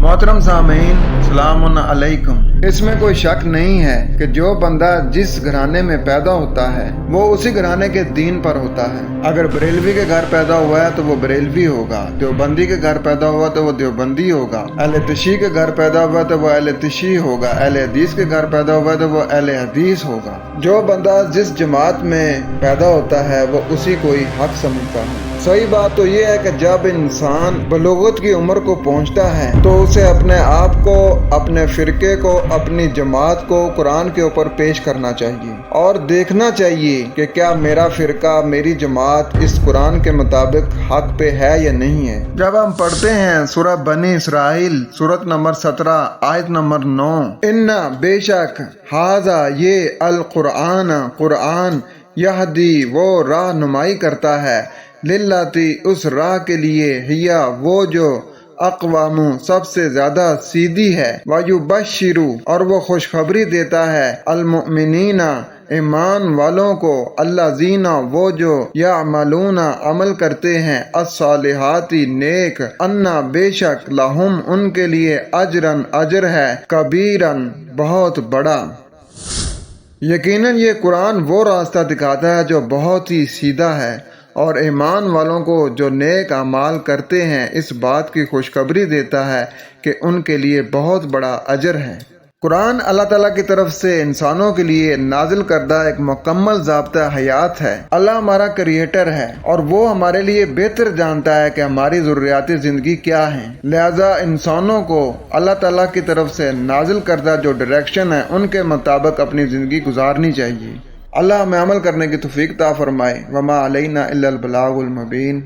محترم سامعین، السلام علیکم۔ اس میں کوئی شک نہیں ہے کہ جو بندہ جس گھرانے میں پیدا ہوتا ہے وہ اسی گھرانے کے دین پر ہوتا ہے۔ اگر بریلوی کے گھر پیدا ہوا ہے تو وہ بریلوی ہوگا، دیوبندی کے گھر پیدا ہوا تو وہ دیوبندی ہوگا، اہل تشیع کے گھر پیدا ہوا تو وہ اہل تشیع ہوگا، اہل حدیث کے گھر پیدا ہوا تو وہ اہل حدیث ہوگا۔ جو بندہ جس جماعت میں پیدا ہوتا ہے وہ اسی کو ہی حق سمجھتا ہے۔ صحیح بات تو یہ ہے کہ جب انسان بلوغت کی عمر کو پہنچتا ہے تو اسے اپنے آپ کو، اپنے فرقے کو، اپنی جماعت کو قرآن کے اوپر پیش کرنا چاہیے اور دیکھنا چاہیے کہ کیا میرا فرقہ، میری جماعت اس قرآن کے مطابق حق پہ ہے یا نہیں ہے۔ جب ہم پڑھتے ہیں سورہ بنی اسرائیل، سورت نمبر 17 آیت نمبر 9، اِنَّا بے شک، ھذا یہ، القرآن قرآن، یہدی وہ راہنمائی کرتا ہے، للتی اس راہ کے لیے، ہیا وہ جو، اقوام سب سے زیادہ سیدھی ہے، وَيُبَشِّرُ اور وہ خوشخبری دیتا ہے، المؤمنین ایمان والوں کو، الذین وہ جو، یعملون عمل کرتے ہیں، الصالحات نیک، انا بے شک، لہم ان کے لیے، اجرن اجر ہے، کبیرن بہت بڑا۔ یقیناً یہ قرآن وہ راستہ دکھاتا ہے جو بہت ہی سیدھا ہے، اور ایمان والوں کو جو نیک اعمال کرتے ہیں اس بات کی خوشخبری دیتا ہے کہ ان کے لیے بہت بڑا اجر ہے۔ قرآن اللہ تعالیٰ کی طرف سے انسانوں کے لیے نازل کردہ ایک مکمل ضابطہ حیات ہے۔ اللہ ہمارا کریٹر ہے اور وہ ہمارے لیے بہتر جانتا ہے کہ ہماری ضروریات زندگی کیا ہیں، لہذا انسانوں کو اللہ تعالیٰ کی طرف سے نازل کردہ جو ڈائریکشن ہے ان کے مطابق اپنی زندگی گزارنی چاہیے۔ اللہ ہمیں عمل کرنے کی توفیق عطا فرمائے۔ وما علینا الا البلاغ المبین۔